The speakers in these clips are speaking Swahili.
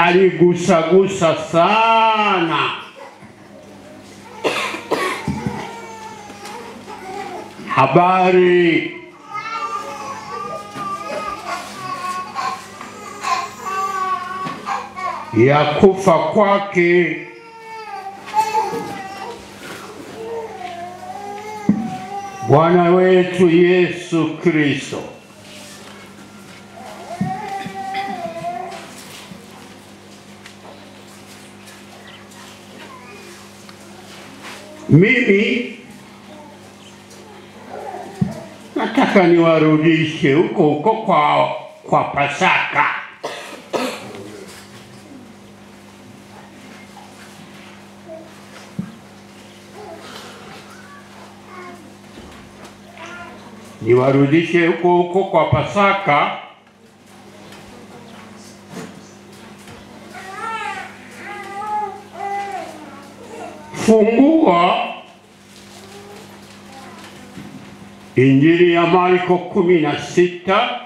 aligusa sana habari ya kufa kwake Bwana wetu Yesu Kristo. Mimi nataka niwarudishe huko kwa Pasaka. Niwarudishe huko kwa Pasaka. Fungua Injili ya Marko 16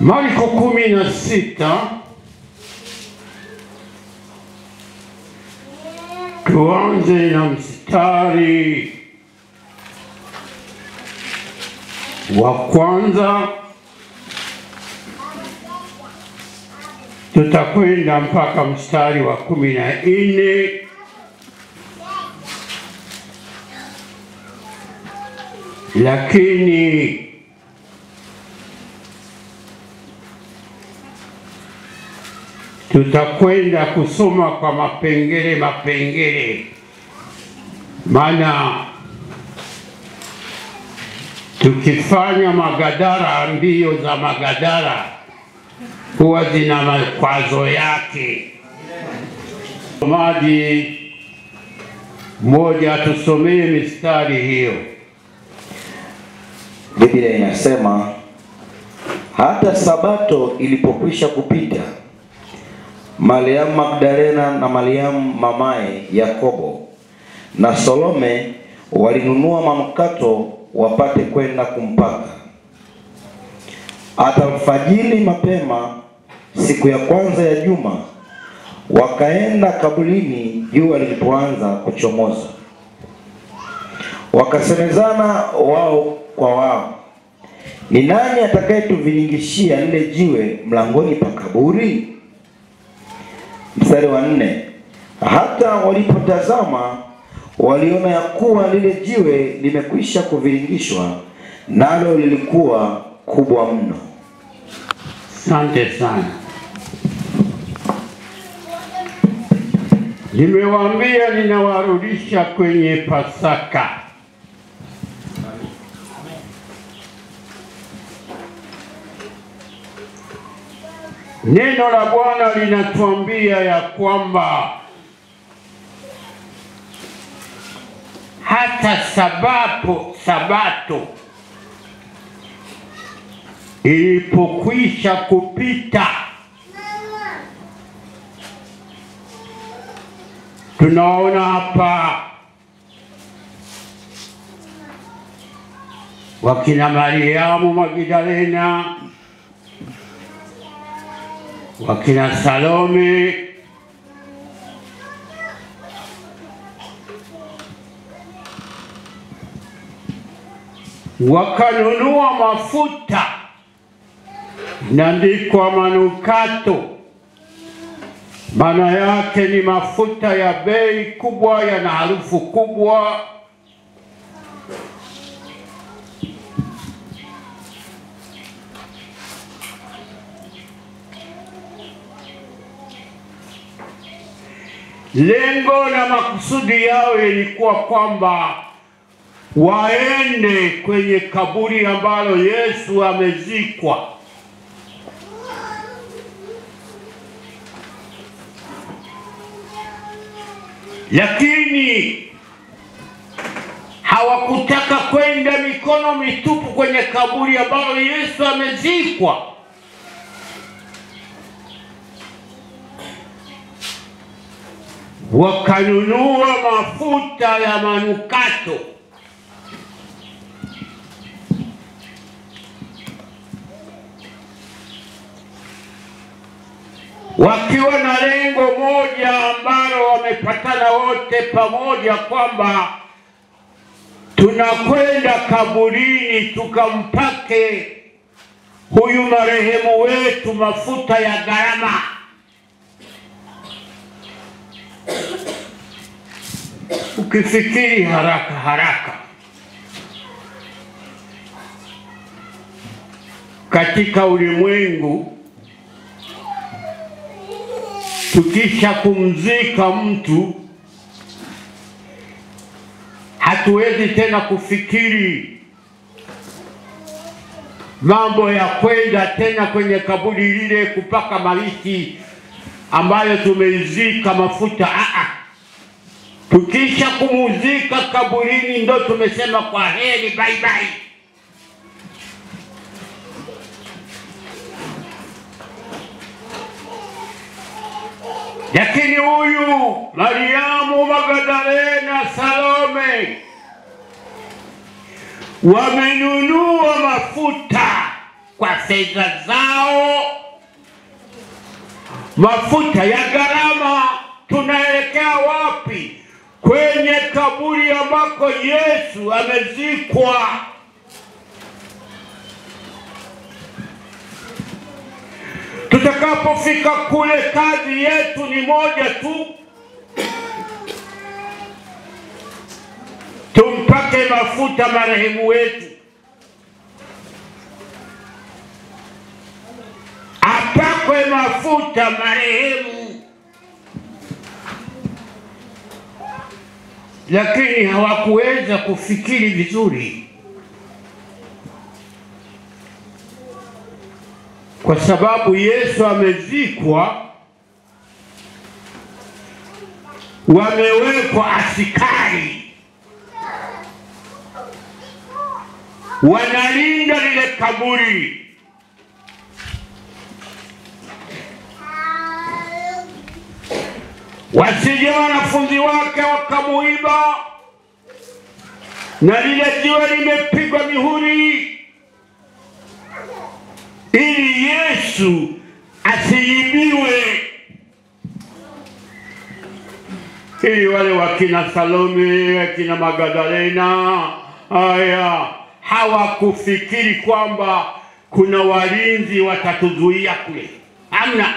Marko 16 tuanze na mstari wa kwanza, tutakwenda mpaka mstari wa 14. Lakini tutakwenda kusoma kwa mapengele, maana tukifanya magadara, mbio za magadara huwa zina makwazo yake. Somaji mmoja tusomee mistari hiyo. Biblia inasema, hata Sabato ilipokwisha kupita, Mariamu Magdalena na Mariamu mamaye Yakobo na Salome walinunua manukato wapate kwenda kumpaka. Hata alfajiri mapema siku ya kwanza ya juma, wakaenda kaburini jua lilipoanza kuchomoza. Wakasemezana wao kwa wao, ni nani atakayetuviringishia lile jiwe mlangoni pa kaburi? Mstari wa 4, hata walipotazama waliona ya kuwa lile jiwe limekwisha kuviringishwa, nalo lilikuwa kubwa mno. Asante sana. Nimewaambia ninawarudisha kwenye Pasaka. Neno la Bwana linatuambia ya kwamba hata Sabato ilipokwisha kupita, tunaona hapa wakina Mariamu Magdalena, wakina Salome, wakanunua mafuta, inaandikwa manukato. Maana yake ni mafuta ya bei kubwa, yana harufu kubwa, Lengo na makusudi yao ilikuwa kwamba waende kwenye kaburi ambalo Yesu amezikwa. Lakini hawakutaka kwenda mikono mitupu kwenye kaburi ambalo Yesu amezikwa. Wakanunua mafuta ya manukato. Wakiwa na lengo moja ambalo wamepatana wote pamoja kwamba tunakwenda kaburini tukampake huyu marehemu wetu mafuta ya gharama. Ukifikiri haraka katika ulimwengu, tukisha kumzika mtu hatuwezi tena kufikiri mambo ya kwenda tena kwenye kaburi lile kupaka maiti ambayo tumeizika mafuta. Tukisha kumuzika kaburini ndo tumesema kwa heri, bye bye. Lakini huyu Mariamu Magdalena, Salome wamenunua mafuta kwa fedha zao, mafuta ya gharama. Tunaelekea wapi? Kwenye kaburi ambako Yesu amezikwa. Tutakapofika kule, kazi yetu ni moja tu, tumpake mafuta marehemu wetu, apakwe mafuta marehemu. Lakini hawakuweza kufikiri vizuri, kwa sababu Yesu amezikwa, wamewekwa askari wanalinda lile kaburi. Wasije wanafunzi wake wakamuiba, na lile jiwe limepigwa mihuri ili Yesu asiibiwe. Ili wale wakina Salome, wakina Magdalena, hawakufikiri kwamba kuna walinzi watatuzuia kule. Hamna.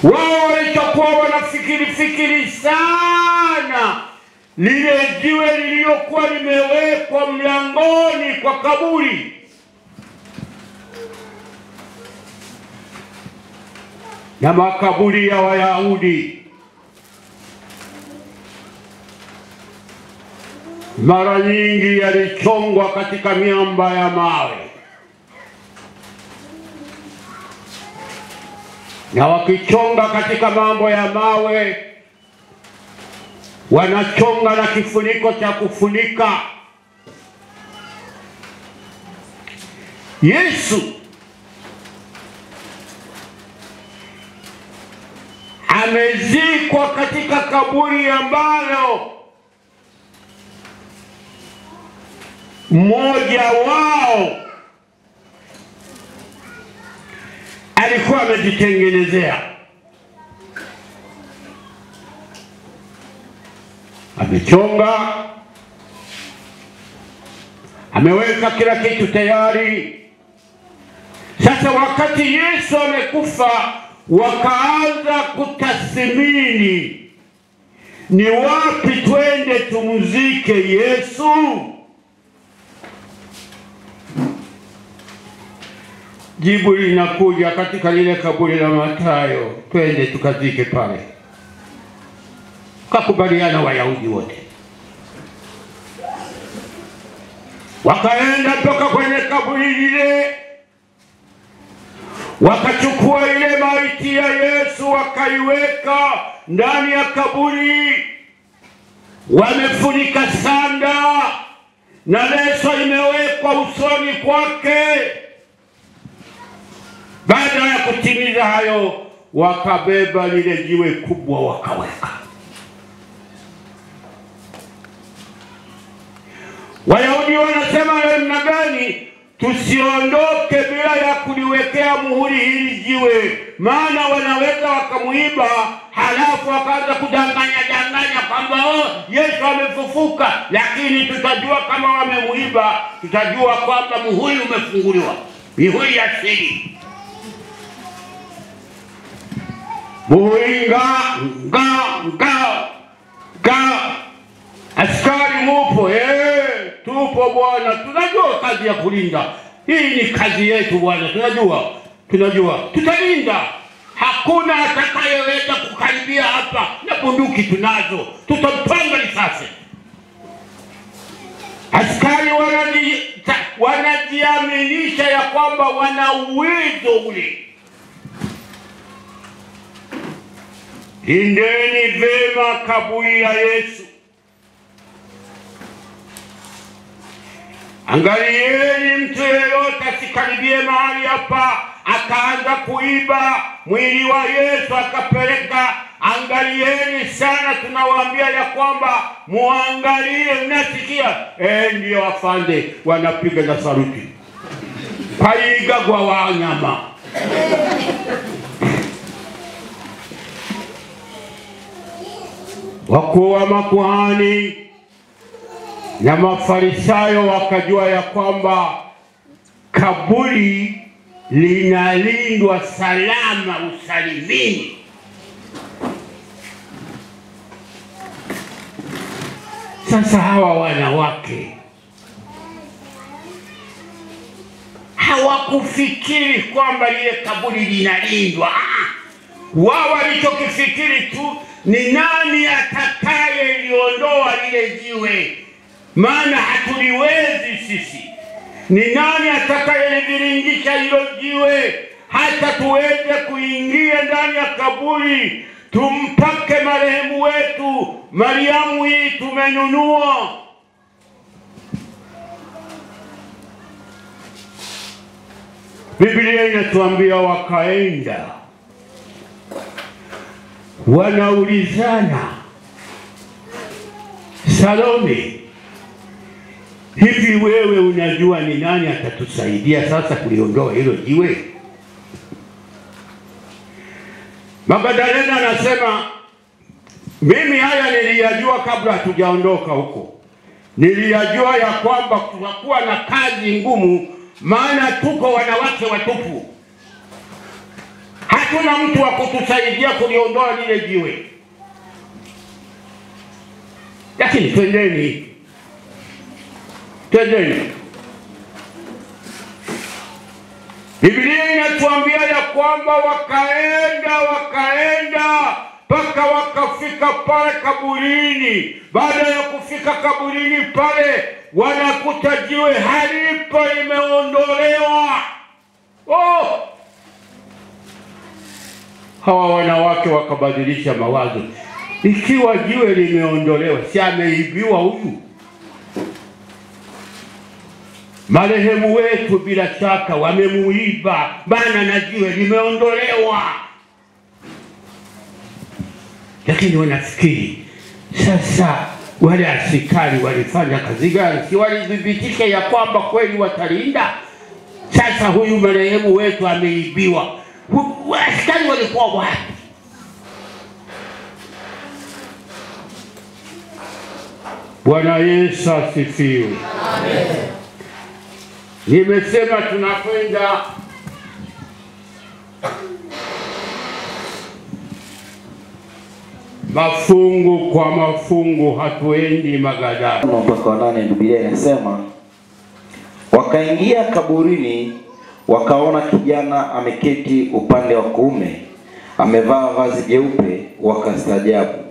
Wao walikuwa wanafikiri sana lile jiwe lililokuwa limewekwa mlangoni kwa kaburi. Na makaburi ya Wayahudi mara nyingi yalichongwa katika miamba ya mawe, na wakichonga katika mambo ya mawe wanachonga na kifuniko cha kufunika. Yesu amezikwa katika kaburi ambalo mmoja wao alikuwa amejitengenezea. Amechonga, ameweka kila kitu tayari. Sasa wakati Yesu amekufa, wakaanza kutathmini ni wapi twende tumzike Yesu. jibu linakuja katika lile kaburi la Mathayo, twende tukazike pale. Kakubaliana Wayahudi wote. Wakaenda mpaka kwenye kaburi lile, wakachukua ile maiti ya Yesu wakaiweka ndani ya kaburi, wamefunika sanda na leso imewekwa usoni kwake. Baada ya kutimiza hayo, wakabeba lile jiwe kubwa wakaweka. Wayahudi wanasema namna gani tusiondoke bila ya kuliwekea muhuri hili jiwe, maana wanaweza wakamuiba halafu wakaanza kudanganya kwamba Yesu amefufuka, lakini tutajua kama wamemuiba, tutajua kwamba muhuri umefunguliwa, muhuri ya siri. Muhuri nga askari mupo, tupo bwana, tunajua kazi ya kulinda. Hii ni kazi yetu bwana, tunajua tutalinda. Hakuna atakayeweza kukaribia hapa, na bunduki tunazo, tutampanga risasi. Askari wanajiaminisha ya kwamba wana uwezo ule. Lindeni vema kaburi la Yesu. Angalieni mtu yeyote asikaribie mahali hapa akaanza kuiba mwili wa Yesu akapeleka. Angalieni sana, tunawaambia ya kwamba muangalie, mnasikia? Ndio afande, wanapiga na saruti. Paiga kwa wanyama. Wakuu wa makuhani na Mafarisayo wakajua ya kwamba kaburi linalindwa salama usalimini. Sasa hawa wanawake hawakufikiri kwamba lile kaburi linalindwa. Wao walichokifikiri tu ni nani atakaye liondoa lile jiwe, maana hatuliwezi sisi. Ni nani atakaye liviringisha hilo jiwe hata tuweze kuingia ndani ya kaburi tumpake marehemu wetu Mariamu hii tumenunua. Biblia inatuambia wakaenda wanaulizana, Salome, hivi wewe unajua ni nani atatusaidia sasa kuliondoa hilo jiwe? Magdalena anasema, mimi haya niliyajua kabla hatujaondoka huko. Niliyajua ya kwamba tutakuwa na kazi ngumu, maana tuko wanawake watupu. Hatuna mtu wa kutusaidia kuliondoa lile jiwe. Lakini twendeni. Biblia inatuambia ya kwamba wakaenda mpaka wakafika pale kaburini. Baada ya kufika kaburini pale, wanakuta jiwe halipo, limeondolewa. Hawa wanawake wakabadilisha mawazo. Ikiwa jiwe limeondolewa, si ameibiwa huyu? Marehemu wetu bila shaka wamemuiba, maana na jiwe limeondolewa. Lakini wanafikiri sasa wale askari walifanya kazi gani? Si walidhibitisha ya kwamba kweli watalinda? Sasa huyu marehemu wetu ameibiwa. Askari walikuwa wapi? Bwana Yesu asifiwe. Amen. Nimesema tunakwenda mafungu kwa mafungu, hatuendi magadani. Mpaka 8 Biblia inasema wakaingia kaburini wakaona kijana ameketi upande wa kuume, amevaa vazi jeupe, wakastaajabu.